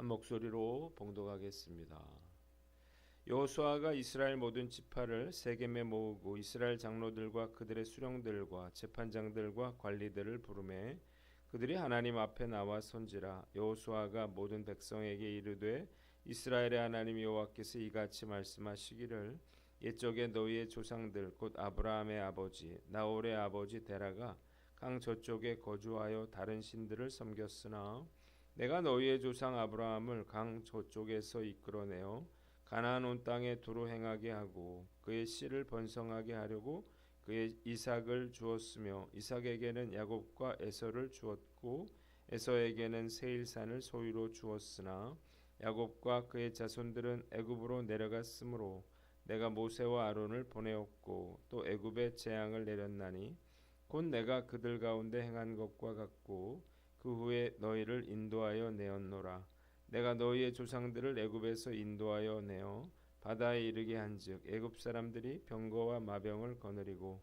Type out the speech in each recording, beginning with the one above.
한 목소리로 봉독하겠습니다. 여호수아가 이스라엘 모든 지파를 세겜에 모으고 이스라엘 장로들과 그들의 수령들과 재판장들과 관리들을 부르매 그들이 하나님 앞에 나와 선지라. 여호수아가 모든 백성에게 이르되 이스라엘의 하나님 여호와께서 이같이 말씀하시기를 옛적에 너희의 조상들 곧 아브라함의 아버지 나홀의 아버지 데라가 강 저쪽에 거주하여 다른 신들을 섬겼으나 내가 너희의 조상 아브라함을 강 저쪽에서 이끌어내어 가나안 온 땅에 두루 행하게 하고 그의 씨를 번성하게 하려고 그의 이삭을 주었으며 이삭에게는 야곱과 에서를 주었고 에서에게는 세일산을 소유로 주었으나 야곱과 그의 자손들은 애굽으로 내려갔으므로 내가 모세와 아론을 보내었고 또 애굽에 재앙을 내렸나니 곧 내가 그들 가운데 행한 것과 같고 그 후에 너희를 인도하여 내었노라. 내가 너희의 조상들을 애굽에서 인도하여 내어 바다에 이르게 한즉 애굽 사람들이 병거와 마병을 거느리고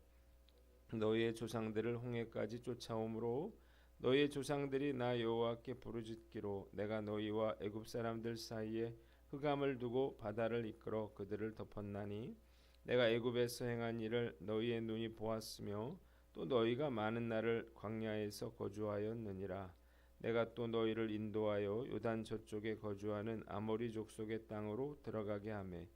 너희의 조상들을 홍해까지 쫓아오므로 너희의 조상들이 나 여호와께 부르짖기로 내가 너희와 애굽 사람들 사이에 흑암을 두고 바다를 이끌어 그들을 덮었나니 내가 애굽에서 행한 일을 너희의 눈이 보았으며 또 너희가 많은 날을 광야에서 거주하였느니라. 내가 또 너희를 인도하여 요단 저쪽에 거주하는 아모리 족속의 땅으로 들어가게 하매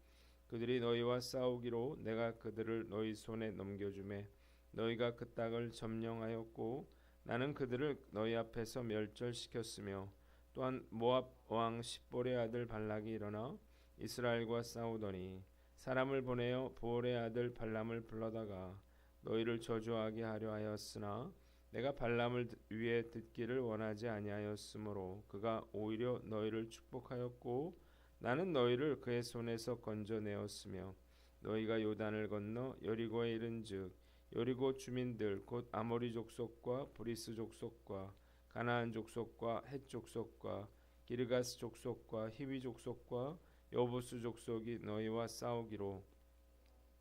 그들이 너희와 싸우기로 내가 그들을 너희 손에 넘겨주매 너희가 그 땅을 점령하였고 나는 그들을 너희 앞에서 멸절시켰으며 또한 모압 왕 십볼의 아들 발락이 일어나 이스라엘과 싸우더니 사람을 보내어 보올의 아들 발람을 불러다가 너희를 저주하게 하려 하였으나 내가 발람을 위에 듣기를 원하지 아니하였으므로 그가 오히려 너희를 축복하였고 나는 너희를 그의 손에서 건져내었으며 너희가 요단을 건너 여리고에 이른즉 여리고 주민들 곧 아모리 족속과 브리스 족속과 가나안 족속과 헷 족속과 기르가스 족속과 히위 족속과 여부스 족속이 너희와 싸우기로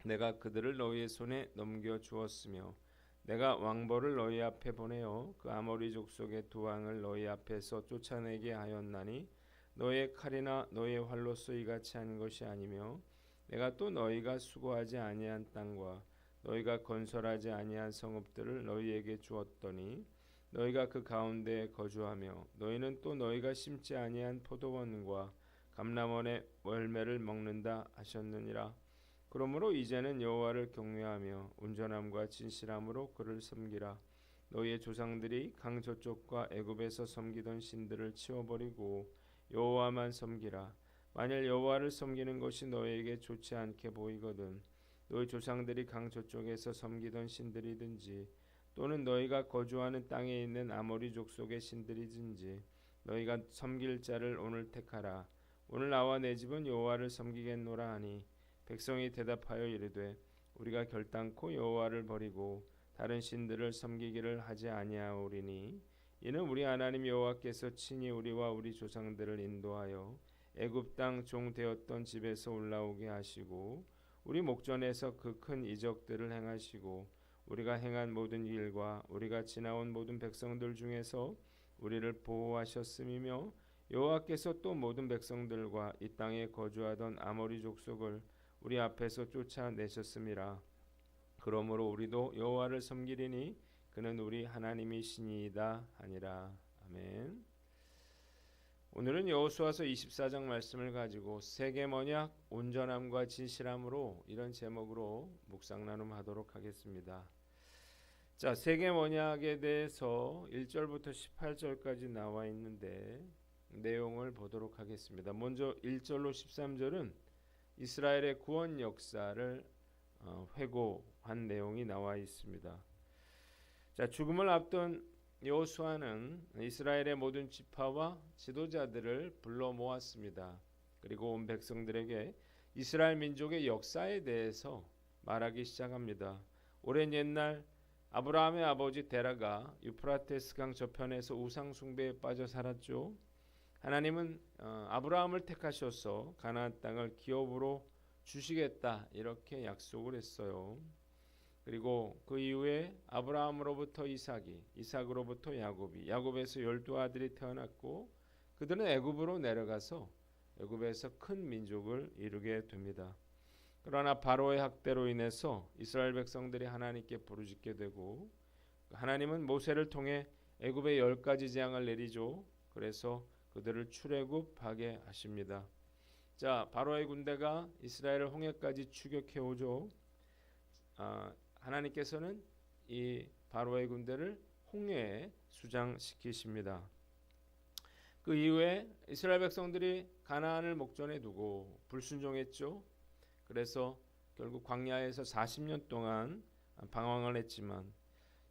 내가 그들을 너희의 손에 넘겨 주었으며 내가 왕벌을 너희 앞에 보내어 그 아모리 족속의 두 왕을 너희 앞에서 쫓아내게 하였나니 너희의 칼이나 너희의 활로서 이같이 한 것이 아니며 내가 또 너희가 수고하지 아니한 땅과 너희가 건설하지 아니한 성읍들을 너희에게 주었더니 너희가 그 가운데에 거주하며 너희는 또 너희가 심지 아니한 포도원과 감람원의 열매를 먹는다 하셨느니라. 그러므로 이제는 여호와를 경외하며 온전함과 진실함으로 그를 섬기라. 너희의 조상들이 강 저쪽과 애굽에서 섬기던 신들을 치워버리고 여호와만 섬기라. 만일 여호와를 섬기는 것이 너희에게 좋지 않게 보이거든 너희 조상들이 강 저쪽에서 섬기던 신들이든지 또는 너희가 거주하는 땅에 있는 아모리 족속의 신들이든지 너희가 섬길 자를 오늘 택하라. 오늘 나와 내 집은 여호와를 섬기겠노라 하니 백성이 대답하여 이르되 우리가 결단코 여호와를 버리고 다른 신들을 섬기기를 하지 아니하오리니 이는 우리 하나님 여호와께서 친히 우리와 우리 조상들을 인도하여 애굽 땅 종 되었던 집에서 올라오게 하시고 우리 목전에서 그 큰 이적들을 행하시고 우리가 행한 모든 일과 우리가 지나온 모든 백성들 중에서 우리를 보호하셨음이며 여호와께서 또 모든 백성들과 이 땅에 거주하던 아모리 족속을 우리 앞에서 쫓아내셨음이라. 그러므로 우리도 여호와를 섬기리니 그는 우리 하나님이시니이다 하니라. 아멘. 오늘은 여호수아서 24장 말씀을 가지고 세겜 언약 온전함과 진실함으로 이런 제목으로 묵상 나눔하도록 하겠습니다. 자, 세겜 언약에 대해서 1절부터 18절까지 나와 있는데 내용을 보도록 하겠습니다. 먼저 1절로 13절은 이스라엘의 구원 역사를 회고한 내용이 나와 있습니다. 자, 죽음을 앞둔 여호수아는 이스라엘의 모든 지파와 지도자들을 불러 모았습니다. 그리고 온 백성들에게 이스라엘 민족의 역사에 대해서 말하기 시작합니다. 오랜 옛날 아브라함의 아버지 데라가 유프라테스 강 저편에서 우상 숭배에 빠져 살았죠. 하나님은 아브라함을 택하셔서 가나안 땅을 기업으로 주시겠다 이렇게 약속을 했어요. 그리고 그 이후에 아브라함으로부터 이삭이, 이삭으로부터 야곱이, 야곱에서 12 아들이 태어났고 그들은 애굽으로 내려가서 애굽에서 큰 민족을 이루게 됩니다. 그러나 바로의 학대로 인해서 이스라엘 백성들이 하나님께 부르짖게 되고 하나님은 모세를 통해 애굽에 10가지 재앙을 내리죠. 그래서 그들을 출애굽하게 하십니다. 자, 바로의 군대가 이스라엘을 홍해까지 추격해 오죠. 하나님께서는 이 바로의 군대를 홍해에 수장시키십니다. 그 이후에 이스라엘 백성들이 가나안을 목전에 두고 불순종했죠. 그래서 결국 광야에서 40년 동안 방황을 했지만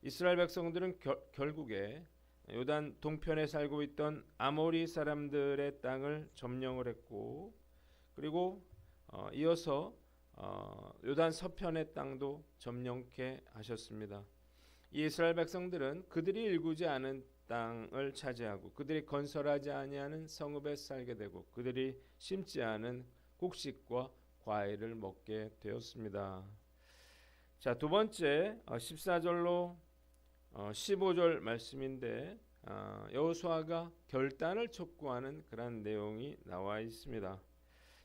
이스라엘 백성들은 결국에 요단 동편에 살고 있던 아모리 사람들의 땅을 점령을 했고 그리고 이어서 요단 서편의 땅도 점령케 하셨습니다. 이 이스라엘 백성들은 그들이 일구지 않은 땅을 차지하고 그들이 건설하지 아니하는 성읍에 살게 되고 그들이 심지 않은 곡식과 과일을 먹게 되었습니다. 자, 두 번째 14절로 15절 말씀인데 여호수아가 결단을 촉구하는 그런 내용이 나와 있습니다.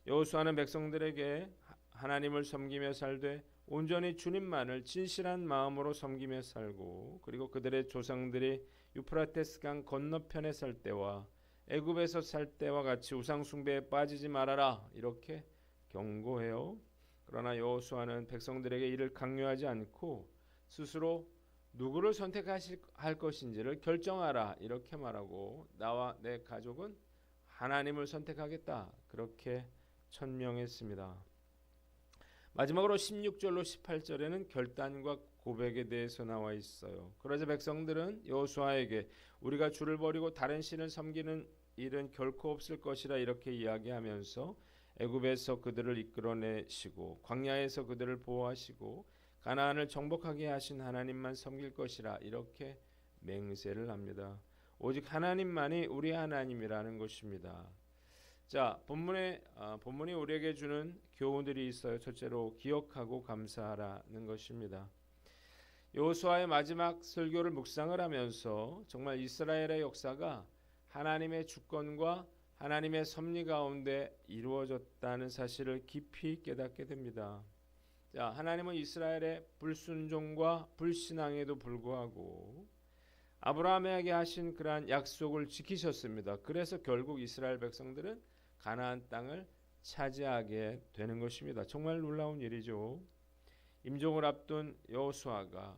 여호수아는 백성들에게 하나님을 섬기며 살되 온전히 주님만을 진실한 마음으로 섬기며 살고 그리고 그들의 조상들이 유프라테스 강 건너편에 살 때와 애굽에서 살 때와 같이 우상 숭배에 빠지지 말아라 이렇게 경고해요. 그러나 여호수아는 백성들에게 이를 강요하지 않고 스스로 누구를 선택할 것인지를 결정하라 이렇게 말하고 나와 내 가족은 하나님을 선택하겠다 그렇게 천명했습니다. 마지막으로 16절로 18절에는 결단과 고백에 대해서 나와 있어요. 그러자 백성들은 여호수아에게 우리가 주를 버리고 다른 신을 섬기는 일은 결코 없을 것이라 이렇게 이야기하면서 애굽에서 그들을 이끌어내시고 광야에서 그들을 보호하시고 가나안을 정복하게 하신 하나님만 섬길 것이라 이렇게 맹세를 합니다. 오직 하나님만이 우리 하나님이라는 것입니다. 자, 본문이 우리에게 주는 교훈들이 있어요. 첫째로 기억하고 감사하라는 것입니다. 여호수아의 마지막 설교를 묵상을 하면서 정말 이스라엘의 역사가 하나님의 주권과 하나님의 섭리 가운데 이루어졌다는 사실을 깊이 깨닫게 됩니다. 자, 하나님은 이스라엘의 불순종과 불신앙에도 불구하고 아브라함에게 하신 그러한 약속을 지키셨습니다. 그래서 결국 이스라엘 백성들은 가나안 땅을 차지하게 되는 것입니다. 정말 놀라운 일이죠. 임종을 앞둔 여호수아가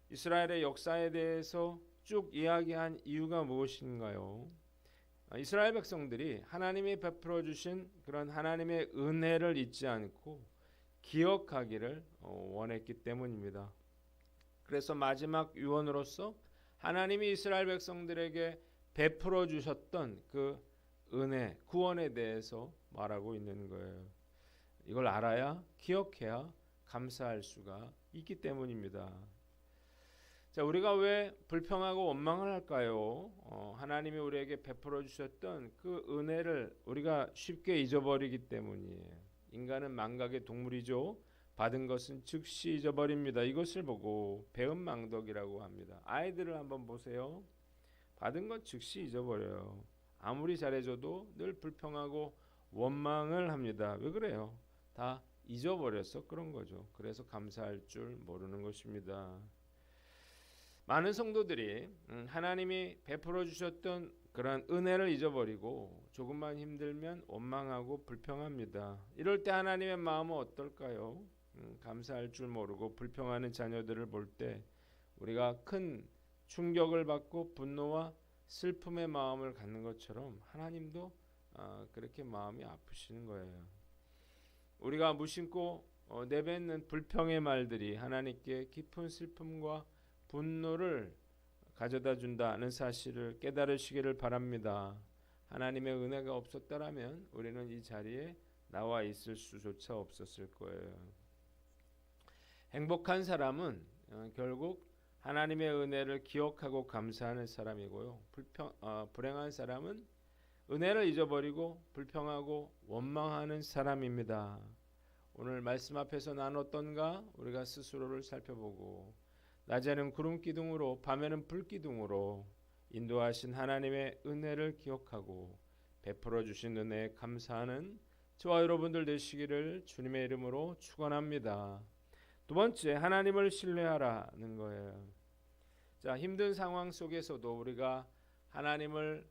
이스라엘의 역사에 대해서 쭉 이야기한 이유가 무엇인가요? 이스라엘 백성들이 하나님이 베풀어 주신 그런 하나님의 은혜를 잊지 않고 기억하기를 원했기 때문입니다. 그래서 마지막 유언으로서 하나님이 이스라엘 백성들에게 베풀어 주셨던 그 은혜, 구원에 대해서 말하고 있는 거예요. 이걸 알아야, 기억해야 감사할 수가 있기 때문입니다. 자, 우리가 왜 불평하고 원망을 할까요? 하나님이 우리에게 베풀어 주셨던 그 은혜를 우리가 쉽게 잊어버리기 때문이에요. 인간은 망각의 동물이죠. 받은 것은 즉시 잊어버립니다. 이것을 보고 배은망덕이라고 합니다. 아이들을 한번 보세요. 받은 건 즉시 잊어버려요. 아무리 잘해줘도 늘 불평하고 원망을 합니다. 왜 그래요? 다 잊어버려서 그런 거죠. 그래서 감사할 줄 모르는 것입니다. 많은 성도들이 하나님이 베풀어 주셨던 그런 은혜를 잊어버리고 조금만 힘들면 원망하고 불평합니다. 이럴 때 하나님의 마음은 어떨까요? 감사할 줄 모르고 불평하는 자녀들을 볼 때 우리가 큰 충격을 받고 분노와 슬픔의 마음을 갖는 것처럼 하나님도 그렇게 마음이 아프시는 거예요. 우리가 무심코 내뱉는 불평의 말들이 하나님께 깊은 슬픔과 분노를 가져다 준다는 사실을 깨달으시기를 바랍니다. 하나님의 은혜가 없었더라면 우리는 이 자리에 나와 있을 수조차 없었을 거예요. 행복한 사람은 결국 하나님의 은혜를 기억하고 감사하는 사람이고요. 불행한 사람은 은혜를 잊어버리고 불평하고 원망하는 사람입니다. 오늘 말씀 앞에서 나눴던가 우리가 스스로를 살펴보고 낮에는 구름 기둥으로 밤에는 불 기둥으로 인도하신 하나님의 은혜를 기억하고 베풀어 주신 은혜에 감사하는 저와 여러분들 되시기를 주님의 이름으로 축원합니다. 두 번째, 하나님을 신뢰하라는 거예요. 자, 힘든 상황 속에서도 우리가 하나님을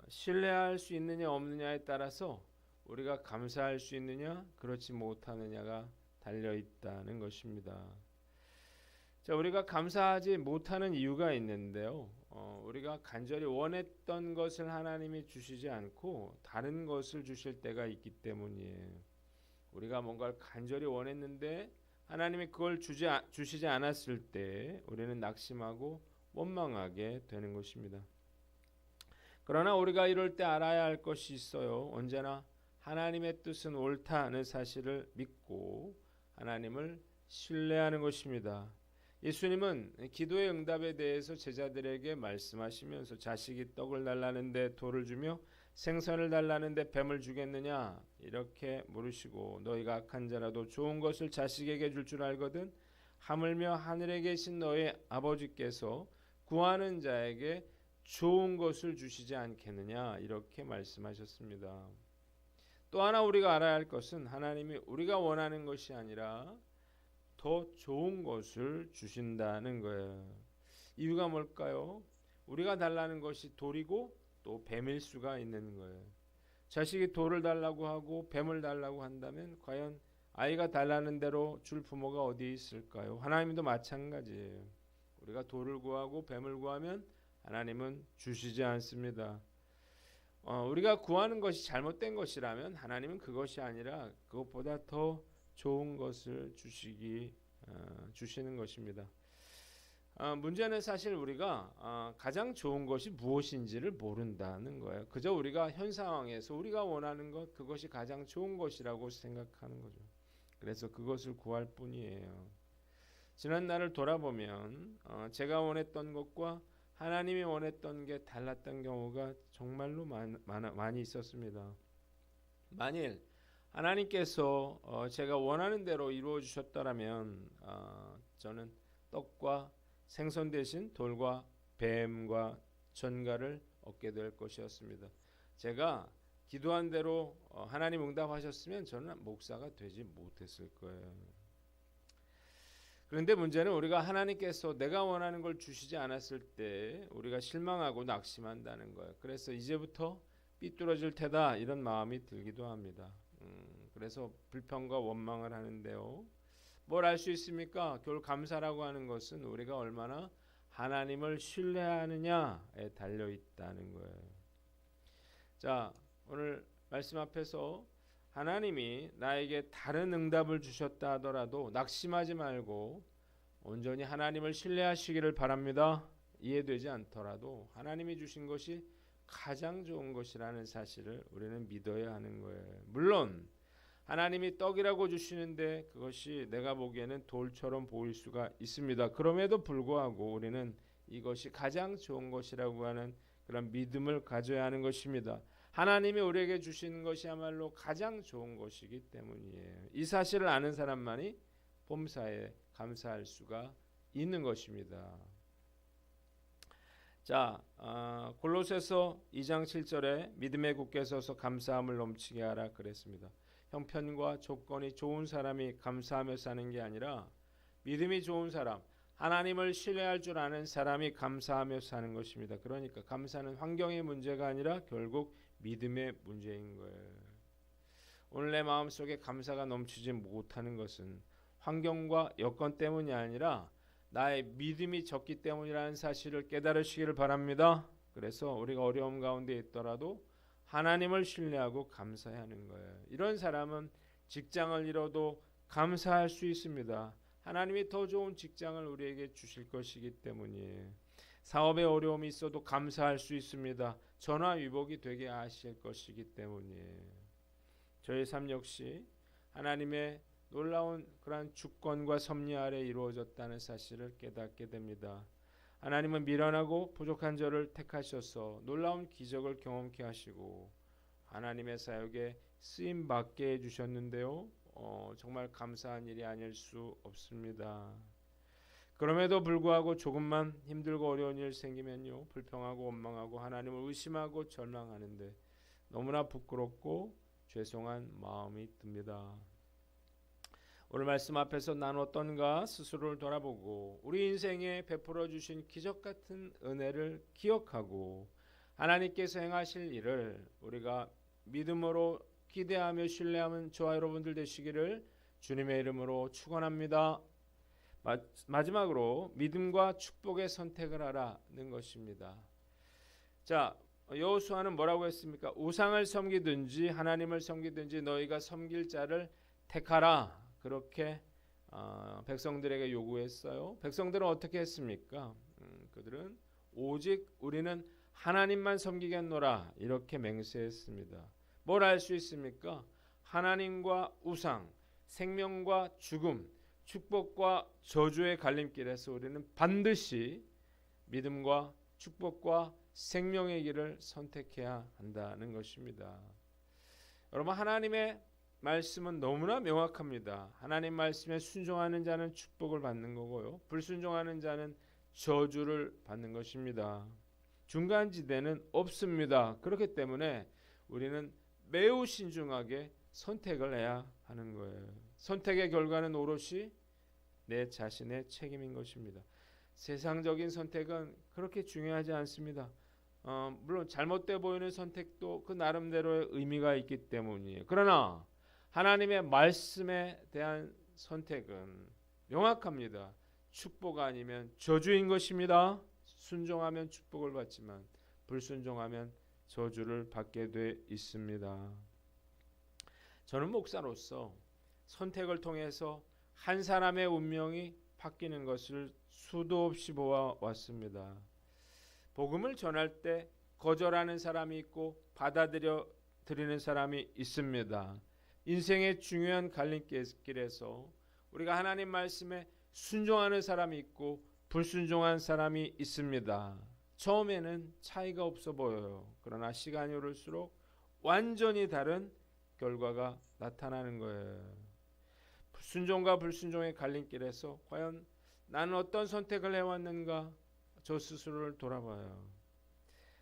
신뢰할 수 있느냐 없느냐에 따라서 우리가 감사할 수 있느냐 그렇지 못하느냐가 달려 있다는 것입니다. 자, 우리가 감사하지 못하는 이유가 있는데요. 우리가 간절히 원했던 것을 하나님이 주시지 않고 다른 것을 주실 때가 있기 때문이에요. 우리가 뭔가를 간절히 원했는데 하나님이 그걸 주시지 않았을 때 우리는 낙심하고 원망하게 되는 것입니다. 그러나 우리가 이럴 때 알아야 할 것이 있어요. 언제나 하나님의 뜻은 옳다는 사실을 믿고 하나님을 신뢰하는 것입니다. 예수님은 기도의 응답에 대해서 제자들에게 말씀하시면서 자식이 떡을 달라는데 돌을 주며 생선을 달라는데 뱀을 주겠느냐 이렇게 물으시고 너희가 악한 자라도 좋은 것을 자식에게 줄 줄 알거든 하물며 하늘에 계신 너희 아버지께서 구하는 자에게 좋은 것을 주시지 않겠느냐 이렇게 말씀하셨습니다. 또 하나 우리가 알아야 할 것은 하나님이 우리가 원하는 것이 아니라 더 좋은 것을 주신다는 거예요. 이유가 뭘까요? 우리가 달라는 것이 돌이고 또 뱀일 수가 있는 거예요. 자식이 돌을 달라고 하고 뱀을 달라고 한다면 과연 아이가 달라는 대로 줄 부모가 어디 있을까요? 하나님도 마찬가지예요. 우리가 돌을 구하고 뱀을 구하면 하나님은 주시지 않습니다. 우리가 구하는 것이 잘못된 것이라면 하나님은 그것이 아니라 그것보다 더 좋은 것을 주시는 것입니다. 문제는 사실 우리가 가장 좋은 것이 무엇인지를 모른다는 거예요. 그저 우리가 현 상황에서 우리가 원하는 것 그것이 가장 좋은 것이라고 생각하는 거죠. 그래서 그것을 구할 뿐이에요. 지난 날을 돌아보면 제가 원했던 것과 하나님이 원했던 게 달랐던 경우가 정말로 많이 있었습니다. 만일 하나님께서 제가 원하는 대로 이루어 주셨더라면 저는 떡과 생선 대신 돌과 뱀과 전갈을 얻게 될 것이었습니다. 제가 기도한 대로 하나님 응답하셨으면 저는 목사가 되지 못했을 거예요. 그런데 문제는 우리가 하나님께서 내가 원하는 걸 주시지 않았을 때 우리가 실망하고 낙심한다는 거예요. 그래서 이제부터 삐뚤어질 테다 이런 마음이 들기도 합니다. 그래서 불평과 원망을 하는데요. 뭘 알 수 있습니까? 결국 감사라고 하는 것은 우리가 얼마나 하나님을 신뢰하느냐에 달려 있다는 거예요. 자, 오늘 말씀 앞에서 하나님이 나에게 다른 응답을 주셨다 하더라도 낙심하지 말고 온전히 하나님을 신뢰하시기를 바랍니다. 이해되지 않더라도 하나님이 주신 것이 가장 좋은 것이라는 사실을 우리는 믿어야 하는 거예요. 물론 하나님이 떡이라고 주시는데 그것이 내가 보기에는 돌처럼 보일 수가 있습니다. 그럼에도 불구하고 우리는 이것이 가장 좋은 것이라고 하는 그런 믿음을 가져야 하는 것입니다. 하나님이 우리에게 주시는 것이야말로 가장 좋은 것이기 때문이에요. 이 사실을 아는 사람만이 범사에 감사할 수가 있는 것입니다. 자, 골로새서 2장 7절에 믿음에 굳게 서서 감사함을 넘치게 하라 그랬습니다. 형편과 조건이 좋은 사람이 감사하며 사는 게 아니라 믿음이 좋은 사람, 하나님을 신뢰할 줄 아는 사람이 감사하며 사는 것입니다. 그러니까 감사는 환경의 문제가 아니라 결국 믿음의 문제인 거예요. 오늘 내 마음속에 감사가 넘치지 못하는 것은 환경과 여건 때문이 아니라 나의 믿음이 적기 때문이라는 사실을 깨달으시기를 바랍니다. 그래서 우리가 어려움 가운데 있더라도 하나님을 신뢰하고 감사해야 하는 거예요. 이런 사람은 직장을 잃어도 감사할 수 있습니다. 하나님이 더 좋은 직장을 우리에게 주실 것이기 때문이에요. 사업에 어려움이 있어도 감사할 수 있습니다. 전화위복이 되게 하실 것이기 때문이에요. 저의 삶 역시 하나님의 놀라운 그러한 주권과 섭리 아래 이루어졌다는 사실을 깨닫게 됩니다. 하나님은 미련하고 부족한 저를 택하셔서 놀라운 기적을 경험케 하시고 하나님의 사역에 쓰임 받게 해주셨는데요. 정말 감사한 일이 아닐 수 없습니다. 그럼에도 불구하고 조금만 힘들고 어려운 일 생기면요, 불평하고 원망하고 하나님을 의심하고 절망하는데 너무나 부끄럽고 죄송한 마음이 듭니다. 오늘 말씀 앞에서 난 어떤가 스스로를 돌아보고 우리 인생에 베풀어 주신 기적 같은 은혜를 기억하고 하나님께서 행하실 일을 우리가 믿음으로 기대하며 신뢰하는 저와 여러분들 되시기를 주님의 이름으로 축원합니다. 마지막으로 믿음과 축복의 선택을 하라는 것입니다. 자, 여호수아는 뭐라고 했습니까? 우상을 섬기든지 하나님을 섬기든지 너희가 섬길 자를 택하라. 그렇게 백성들에게 요구했어요. 백성들은 어떻게 했습니까? 그들은 오직 우리는 하나님만 섬기겠노라 이렇게 맹세했습니다. 뭘 알 수 있습니까? 하나님과 우상, 생명과 죽음, 축복과 저주의 갈림길에서 우리는 반드시 믿음과 축복과 생명의 길을 선택해야 한다는 것입니다. 여러분, 하나님의 말씀은 너무나 명확합니다. 하나님 말씀에 순종하는 자는 축복을 받는 거고요, 불순종하는 자는 저주를 받는 것입니다. 중간지대는 없습니다. 그렇기 때문에 우리는 매우 신중하게 선택을 해야 하는 거예요. 선택의 결과는 오롯이 내 자신의 책임인 것입니다. 세상적인 선택은 그렇게 중요하지 않습니다. 물론 잘못돼 보이는 선택도 그 나름대로의 의미가 있기 때문이에요. 그러나 하나님의 말씀에 대한 선택은 명확합니다. 축복 아니면 저주인 것입니다. 순종하면 축복을 받지만 불순종하면 저주를 받게 돼 있습니다. 저는 목사로서 선택을 통해서 한 사람의 운명이 바뀌는 것을 수도 없이 보아왔습니다. 복음을 전할 때 거절하는 사람이 있고 받아들여 드리는 사람이 있습니다. 인생의 중요한 갈림길에서 우리가 하나님 말씀에 순종하는 사람이 있고 불순종한 사람이 있습니다. 처음에는 차이가 없어 보여요. 그러나 시간이 흐를수록 완전히 다른 결과가 나타나는 거예요. 순종과 불순종의 갈림길에서 과연 나는 어떤 선택을 해왔는가, 저 스스로를 돌아봐요.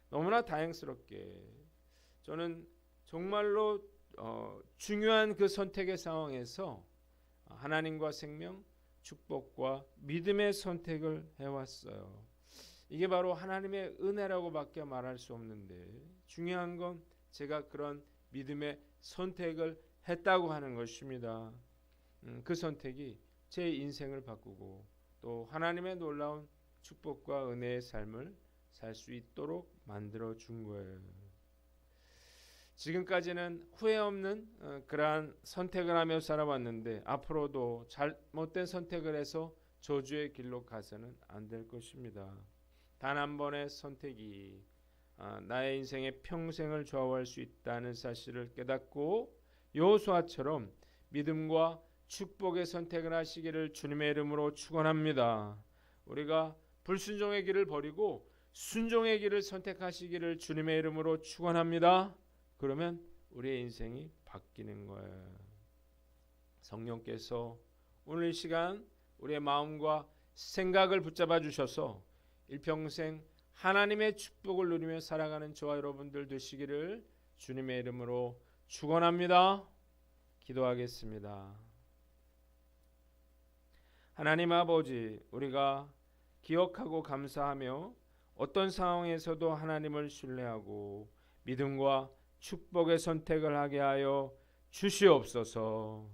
너무나 다행스럽게 저는 정말로 중요한 그 선택의 상황에서 하나님과 생명, 축복과 믿음의 선택을 해왔어요. 이게 바로 하나님의 은혜라고밖에 말할 수 없는데, 중요한 건 제가 그런 믿음의 선택을 했다고 하는 것입니다. 그 선택이 제 인생을 바꾸고 또 하나님의 놀라운 축복과 은혜의 삶을 살 수 있도록 만들어 준 거예요. 지금까지는 후회 없는 그러한 선택을 하며 살아왔는데 앞으로도 잘못된 선택을 해서 저주의 길로 가서는 안 될 것입니다. 단 한 번의 선택이 나의 인생의 평생을 좌우할 수 있다는 사실을 깨닫고 여호수아처럼 믿음과 축복의 선택을 하시기를 주님의 이름으로 축원합니다. 우리가 불순종의 길을 버리고 순종의 길을 선택하시기를 주님의 이름으로 축원합니다. 그러면 우리의 인생이 바뀌는 거예요. 성령께서 오늘 이 시간 우리의 마음과 생각을 붙잡아 주셔서 일평생 하나님의 축복을 누리며 살아가는 저와 여러분들 되시기를 주님의 이름으로 축원합니다. 기도하겠습니다. 하나님 아버지, 우리가 기억하고 감사하며 어떤 상황에서도 하나님을 신뢰하고 믿음과 축복의 선택을 하게 하여 주시옵소서.